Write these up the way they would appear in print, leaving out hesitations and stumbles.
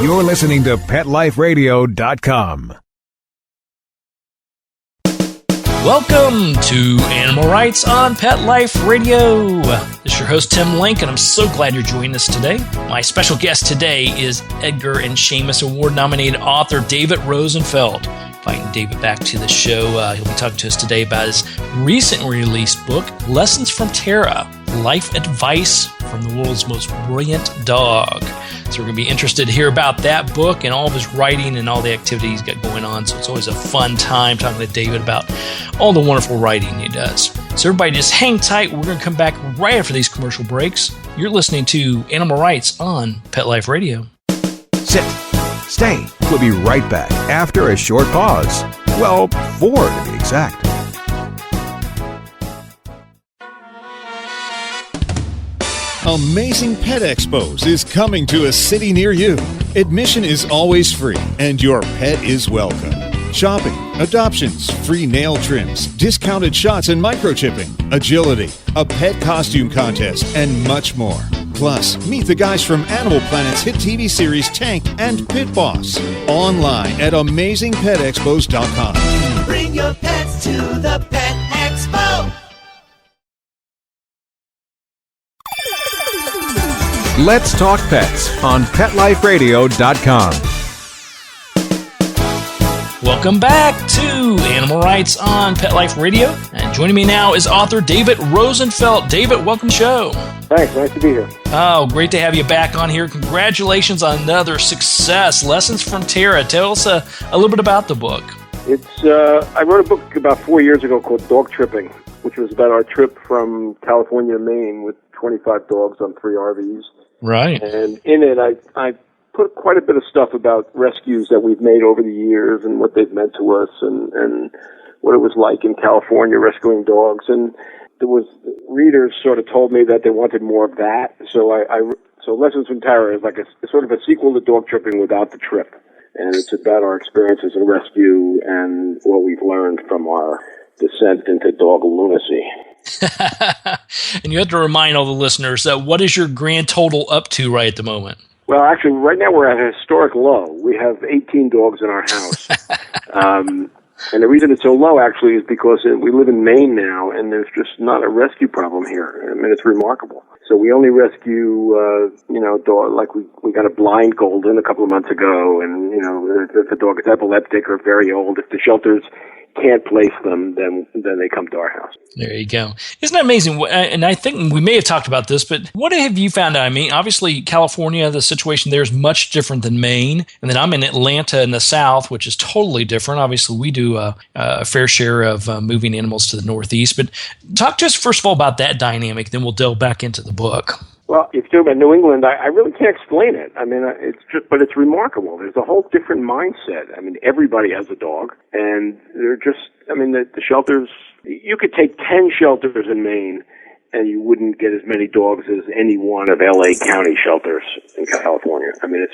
You're listening to PetLifeRadio.com. Welcome to Animal Rights on Pet Life Radio. This is your host, Tim Link, and I'm so glad you're joining us today. My special guest today is Edgar and Seamus Award-nominated author David Rosenfelt. Inviting David back to the show. He'll be talking to us today about his recently released book, Lessons from Tara, Life Advice from the World's Most Brilliant Dog. So we're going to be interested to hear about that book and all of his writing and all the activities he's got going on. So it's always a fun time talking to David about all the wonderful writing he does. So everybody just hang tight. We're going to come back right after these commercial breaks. You're listening to Animal Rights on Pet Life Radio. Sit. Stay. We'll be right back after a short pause. Well, 4 to be exact. Amazing Pet Expos is coming to a city near you. Admission is always free, and your pet is welcome. Shopping, adoptions, free nail trims, discounted shots and microchipping, agility, a pet costume contest, and much more. Plus, meet the guys from Animal Planet's hit TV series Tank and Pit Boss. Online at AmazingPetExpos.com. Bring your pets to the Pet Expo. Let's talk pets on PetLifeRadio.com. Welcome back to Animal Rights on Pet Life Radio. And joining me now is author David Rosenfelt. David, welcome to the show. Thanks. Nice to be here. Oh, great to have you back on here. Congratulations on another success. Lessons from Tara. Tell us a little bit about the book. I wrote a book about 4 years ago called Dog Tripping, which was about our trip from California to Maine with 25 dogs on 3 RVs. Right. And in it, I put quite a bit of stuff about rescues that we've made over the years and what they've meant to us and what it was like in California rescuing dogs. And there was readers sort of told me that they wanted more of that. So so Lessons from Tara is like a sort of a sequel to Dog Tripping without the trip. And it's about our experiences in rescue and what we've learned from our descent into dog lunacy. And you have to remind all the listeners that what is your grand total up to right at the moment? Well, actually, right now we're at a historic low. We have 18 dogs in our house. And the reason it's so low, actually, is because we live in Maine now, and there's just not a rescue problem here. I mean, it's remarkable. So we only rescue, dog, like we got a blind golden a couple of months ago, and, if the dog is epileptic or very old, if the shelters can't place them, then they come to our house. There you go. Isn't that amazing? And I think we may have talked about this, but what have you found out? I mean, obviously, California, the situation there is much different than Maine. And then I'm in Atlanta in the South, which is totally different. Obviously, we do a fair share of moving animals to the Northeast. But talk to us, first of all, about that dynamic. Then we'll delve back into the book. Well, if you're talking about New England, I really can't explain it. I mean, but it's remarkable. There's a whole different mindset. I mean, everybody has a dog, and they're just, the shelters, you could take 10 shelters in Maine, and you wouldn't get as many dogs as any one of LA County shelters in California. I mean,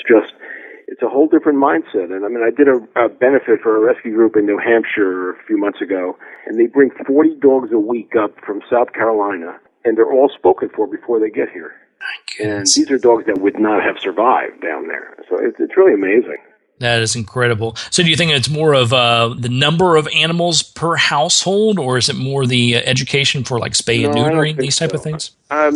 it's a whole different mindset. And I did a benefit for a rescue group in New Hampshire a few months ago, and they bring 40 dogs a week up from South Carolina, and they're all spoken for before they get here. And these are dogs that would not have survived down there. So it's really amazing. That is incredible. So do you think it's more of the number of animals per household, or is it more the education for like spay and neutering, these type of things? I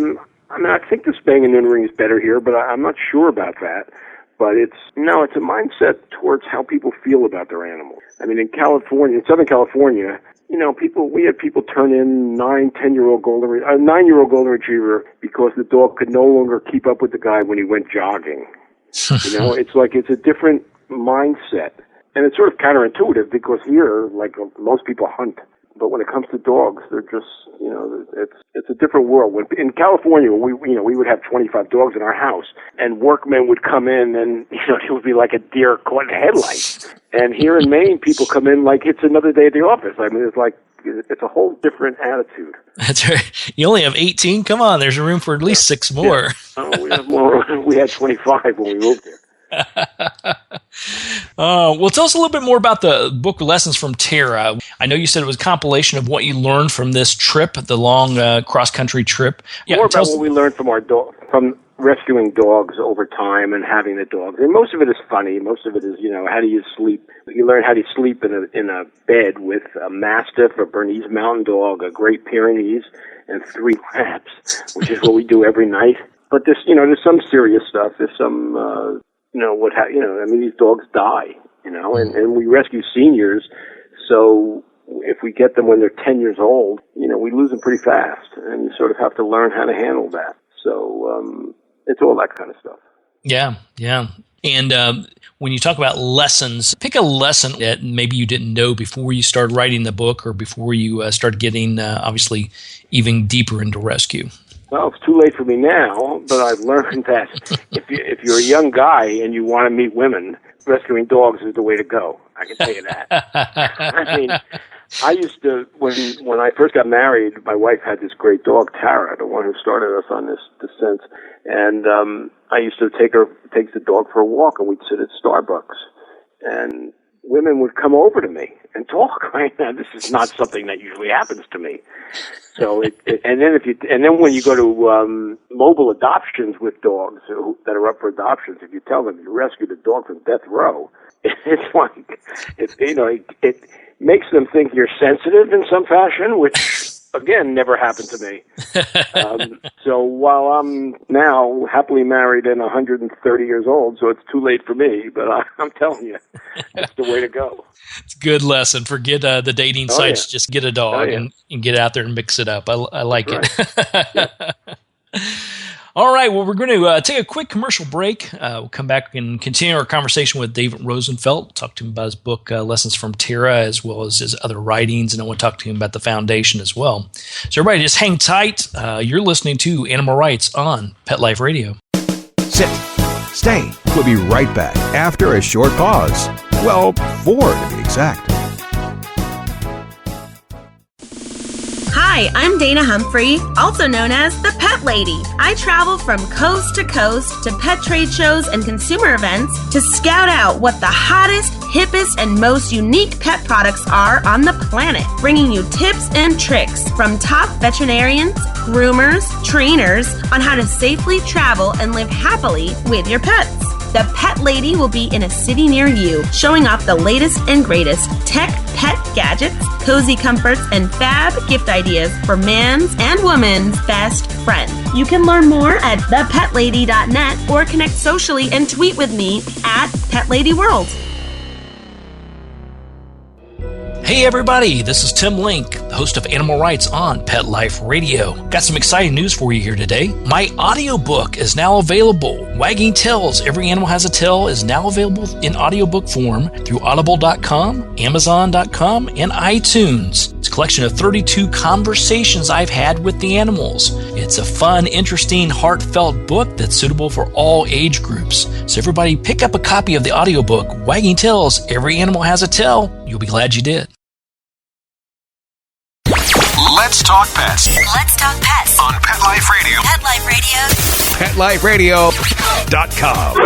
think the spaying and neutering is better here, but I'm not sure about that. But it's a mindset towards how people feel about their animals. I mean, in Southern California, we had people turn in 9-10-year-old golden a 9-year-old golden retriever because the dog could no longer keep up with the guy when he went jogging. It's like it's a different mindset, and it's sort of counterintuitive because here, like most people hunt, but when it comes to dogs, they're just it's a different world. In California, we would have 25 dogs in our house, and workmen would come in, and it would be like a deer caught in headlights. And here in Maine, people come in like it's another day at the office. I mean, it's a whole different attitude. That's right. You only have 18? Come on, there's room for at least 6 more. Yeah. Oh, we have more. We had 25 when we moved here. Well, tell us a little bit more about the book Lessons from Tara. I know you said it was a compilation of what you learned from this trip, the long cross-country trip. More about what we learned from rescuing dogs over time and having the dogs. And most of it is funny. Most of it is, how do you sleep? You learn how to sleep in a bed with a Mastiff, a Bernese Mountain Dog, a Great Pyrenees, and 3 Labs, which is what we do every night. But there's some serious stuff. There's some, these dogs die, and we rescue seniors. So if we get them when they're 10 years old, we lose them pretty fast, and you sort of have to learn how to handle that. So it's all that kind of stuff. Yeah. And when you talk about lessons, pick a lesson that maybe you didn't know before you started writing the book or before you started getting, obviously, even deeper into rescue. Well, it's too late for me now, but I've learned that if you're a young guy and you want to meet women, rescuing dogs is the way to go. I can tell you that. I mean, I used to, when I first got married, my wife had this great dog, Tara, the one who started us on this descent. And I used to take the dog for a walk, and we'd sit at Starbucks. And women would come over to me and talk. Right now, this is not something that usually happens to me. So and then when you go to mobile adoptions with dogs that are up for adoptions, if you tell them you rescued a dog from death row, it's like it makes them think you're sensitive in some fashion, which again never happened to me. So while I'm now happily married and 130 years old, so it's too late for me, but I'm telling you, it's the way to go. It's a good lesson. Forget the dating sites. Yeah. Just get a dog and get out there and mix it up. I like it. Yep. All right. Well, we're going to take a quick commercial break. We'll come back and continue our conversation with David Rosenfelt. We'll talk to him about his book, Lessons from Tara, as well as his other writings. And I want to talk to him about the foundation as well. So everybody just hang tight. You're listening to Animal Rights on Pet Life Radio. Sit. Stay. We'll be right back after a short pause. Well, 4 to be exact. Hi, I'm Dana Humphrey, also known as the Pet Lady. I travel from coast to coast to pet trade shows and consumer events to scout out what the hottest, hippest, and most unique pet products are on the planet, bringing you tips and tricks from top veterinarians, groomers, trainers on how to safely travel and live happily with your pets. The Pet Lady will be in a city near you, showing off the latest and greatest tech pet gadgets, cozy comforts, and fab gift ideas for man's and woman's best friend. You can learn more at thepetlady.net or connect socially and tweet with me at PetLadyWorld. Hey everybody, this is Tim Link, the host of Animal Rights on Pet Life Radio. Got some exciting news for you here today. My audiobook is now available. Wagging Tails, Every Animal Has a Tail is now available in audiobook form through audible.com, amazon.com, and iTunes. It's a collection of 32 conversations I've had with the animals. It's a fun, interesting, heartfelt book that's suitable for all age groups. So everybody pick up a copy of the audiobook, Wagging Tails, Every Animal Has a Tail. You'll be glad you did. Let's talk pets. Let's talk pets On Pet Life Radio. Pet Life Radio. PetLifeRadio.com.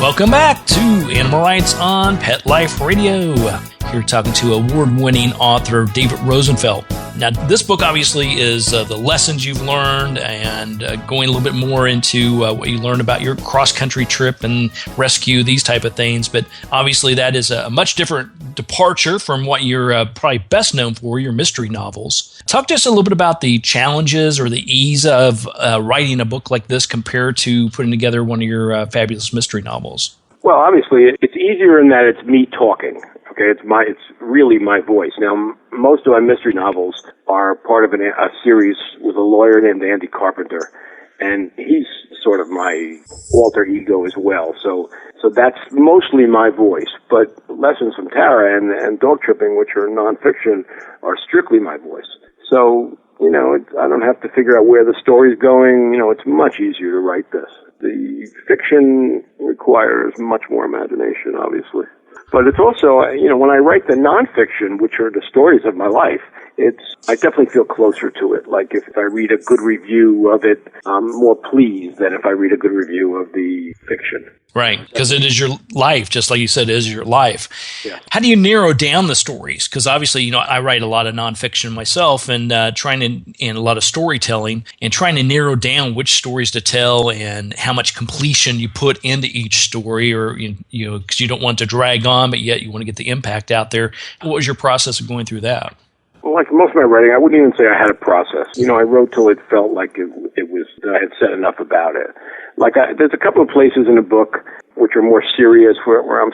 Welcome back to Animal Rights on Pet Life Radio. Here talking to award-winning author David Rosenfelt. Now, this book obviously is the lessons you've learned and going a little bit more into what you learned about your cross-country trip and rescue, these type of things. But obviously that is a much different departure from what you're probably best known for, your mystery novels. Talk to us a little bit about the challenges or the ease of writing a book like this compared to putting together one of your fabulous mystery novels. Well, obviously, it's easier in that it's me talking. Okay, it's really my voice. Now, most of my mystery novels are part of a series with a lawyer named Andy Carpenter, and he's sort of my alter ego as well. So that's mostly my voice. But Lessons from Tara and Dog Tripping, which are nonfiction, are strictly my voice. So, I don't have to figure out where the story's going. It's much easier to write this. The fiction requires much more imagination, obviously. But it's also, when I write the nonfiction, which are the stories of my life, I definitely feel closer to it. Like if I read a good review of it, I'm more pleased than if I read a good review of the fiction. Right, because it is your life, just like you said, it is your life. Yeah. How do you narrow down the stories? Because obviously, I write a lot of nonfiction myself, and and a lot of storytelling, and trying to narrow down which stories to tell and how much completion you put into each story, or because you don't want to drag on, but yet you want to get the impact out there. What was your process of going through that? Well, like most of my writing, I wouldn't even say I had a process. I wrote till it felt like it was, I had said enough about it. There's a couple of places in the book which are more serious where I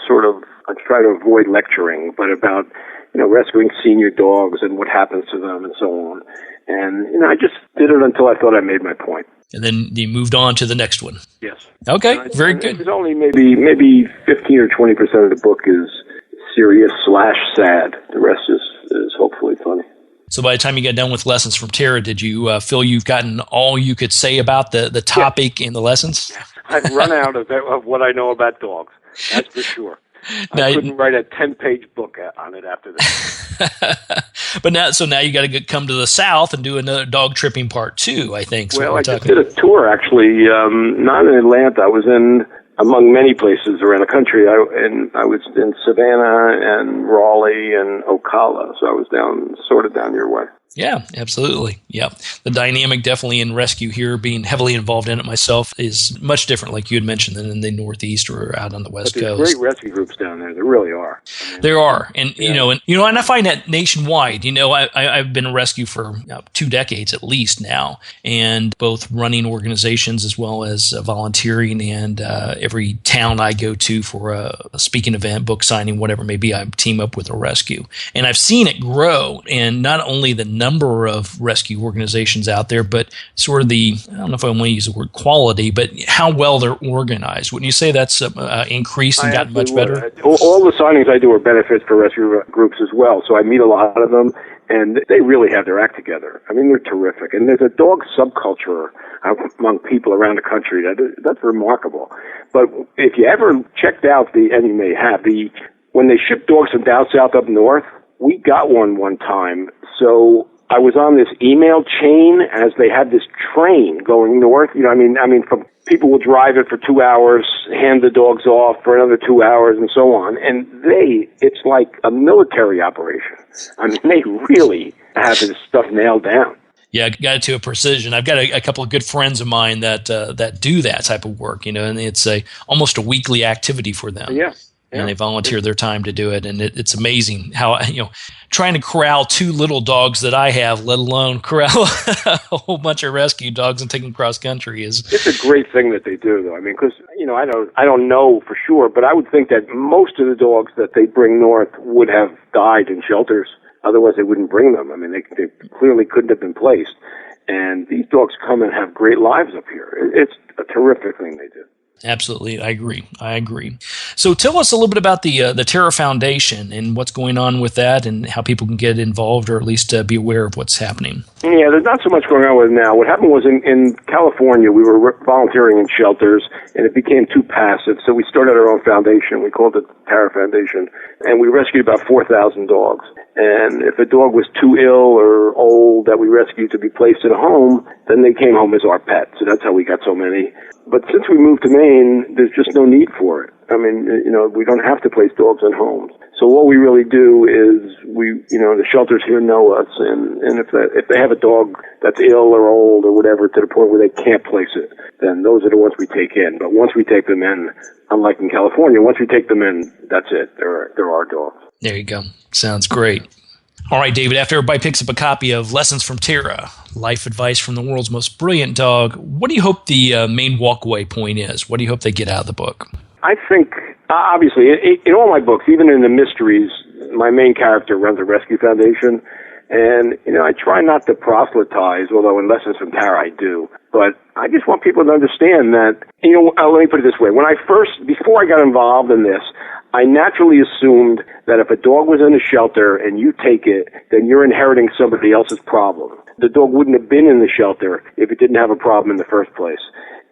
try to avoid lecturing, but about, rescuing senior dogs and what happens to them and so on. And, I just did it until I thought I made my point. And then you moved on to the next one. Yes. Okay, very good. There's only maybe 15 or 20% of the book is serious/sad. The rest is hopefully funny. So by the time you got done with Lessons from Tara, did you feel you've gotten all you could say about the topic and the lessons? I've run out of what I know about dogs. That's for sure. I couldn't write a 10-page book on it after that. But now you got to come to the South and do another dog tripping part 2, I think. Well, I just did a tour, actually, not in Atlanta. I was among many places around the country. I was in Savannah and Raleigh and Ocala, so I was down your way. Yeah, absolutely. Yeah. The dynamic definitely in rescue here, being heavily involved in it myself, is much different, like you had mentioned, than in the Northeast or out on the West Coast. There's great rescue groups down there. There really are. There are. And, and I find that nationwide. I've been a rescue for 2 decades at least now, and both running organizations as well as volunteering, and every town I go to for a speaking event, book signing, whatever it may be, I team up with a rescue. And I've seen it grow, and not only the number of rescue organizations out there, but sort of I don't know if I want to use the word quality, but how well they're organized. Wouldn't you say that's increased and gotten much better? All the signings I do are benefits for rescue groups as well, so I meet a lot of them, and they really have their act together. I mean, they're terrific. And there's a dog subculture among people around the country that's remarkable. But if you ever checked out and you may have, when they ship dogs from down south up north, we got one time. So I was on this email chain as they had this train going north. From people will drive it for 2 hours, hand the dogs off for another 2 hours, and so on. And it's like a military operation. I mean, they really have this stuff nailed down. Yeah, got it to a precision. I've got a couple of good friends of mine that do that type of work, and it's almost a weekly activity for them. Yeah. And they volunteer their time to do it. And it's amazing how, trying to corral 2 little dogs that I have, let alone corral a whole bunch of rescue dogs and take them cross country It's a great thing that they do, though. I mean, because, I don't know for sure, but I would think that most of the dogs that they bring north would have died in shelters. Otherwise, they wouldn't bring them. I mean, they clearly couldn't have been placed. And these dogs come and have great lives up here. It's a terrific thing they do. Absolutely. I agree. So tell us a little bit about the Tara Foundation and what's going on with that and how people can get involved or at least be aware of what's happening. Yeah, there's not so much going on with it now. What happened was in California, we were volunteering in shelters, and it became too passive. So we started our own foundation. We called it Tara Foundation, and we rescued about 4,000 dogs. And if a dog was too ill or old that we rescued to be placed in a home, then they came home as our pet. So that's how we got so many. But since we moved to Maine, there's just no need for it. I mean, we don't have to place dogs in homes. So what we really do is the shelters here know us, and if they have a dog that's ill or old or whatever to the point where they can't place it, then those are the ones we take in. But once we take them in, unlike in California, once we take them in, that's it. They're our dogs. There you go. Sounds great. All right, David, after everybody picks up a copy of Lessons from Tara, Life Advice from the World's Most Brilliant Dog, what do you hope the main walkaway point is? What do you hope they get out of the book? I think, obviously, in all my books, even in the mysteries, my main character runs a rescue foundation. And, I try not to proselytize, although in Lessons from Tara I do. But I just want people to understand that, let me put it this way. Before I got involved in this, I naturally assumed that if a dog was in a shelter and you take it, then you're inheriting somebody else's problem. The dog wouldn't have been in the shelter if it didn't have a problem in the first place.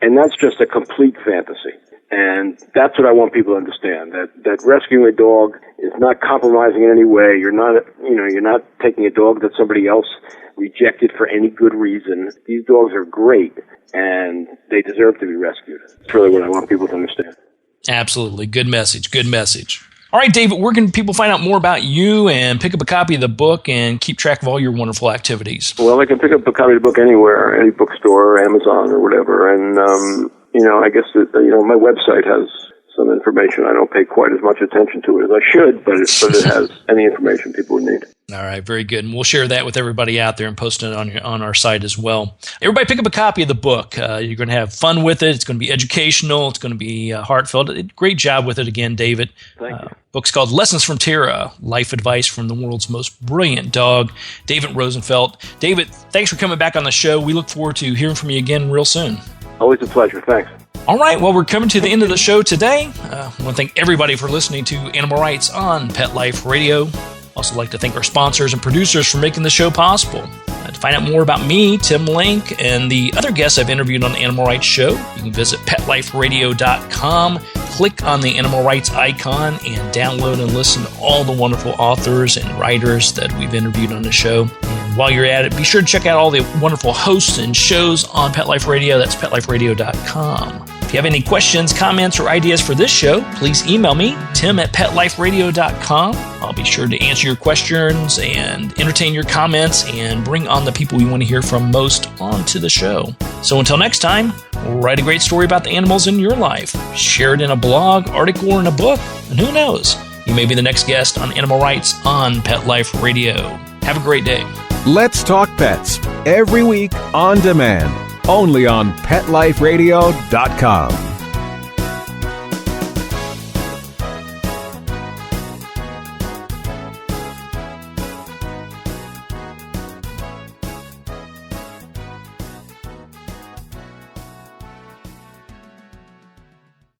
And that's just a complete fantasy. And that's what I want people to understand, that rescuing a dog is not compromising in any way. You're not taking a dog that somebody else rejected for any good reason. These dogs are great, and they deserve to be rescued. That's really what I want people to understand. Absolutely. Good message. Good message. All right, David, where can people find out more about you and pick up a copy of the book and keep track of all your wonderful activities? Well, they can pick up a copy of the book anywhere, any bookstore, Amazon, or whatever. And, I guess that, my website has some information. I don't pay quite as much attention to it as I should, but it has any information people would need. All right, very good. And we'll share that with everybody out there and post it on our site as well. Everybody pick up a copy of the book. You're going to have fun with it. It's going to be educational. It's going to be heartfelt. Great job with it again, David. Thank you. Book's called Lessons from Tara, Life Advice from the World's Most Brilliant Dog, David Rosenfelt. David, thanks for coming back on the show. We look forward to hearing from you again real soon. Always a pleasure. Thanks. All right, well, we're coming to the end of the show today. I want to thank everybody for listening to Animal Rights on Pet Life Radio. Also like to thank our sponsors and producers for making the show possible. To find out more about me, Tim Link, and the other guests I've interviewed on the Animal Rights Show, you can visit PetLifeRadio.com, click on the Animal Rights icon, and download and listen to all the wonderful authors and writers that we've interviewed on the show. And while you're at it, be sure to check out all the wonderful hosts and shows on Pet Life Radio. That's PetLifeRadio.com. If you have any questions, comments, or ideas for this show, please email me, tim@PetLifeRadio.com. I'll be sure to answer your questions and entertain your comments and bring on the people you want to hear from most onto the show. So until next time, write a great story about the animals in your life. Share it in a blog, article, or in a book. And who knows, you may be the next guest on Animal Rights on Pet Life Radio. Have a great day. Let's Talk Pets, every week on demand, only on PetLifeRadio.com.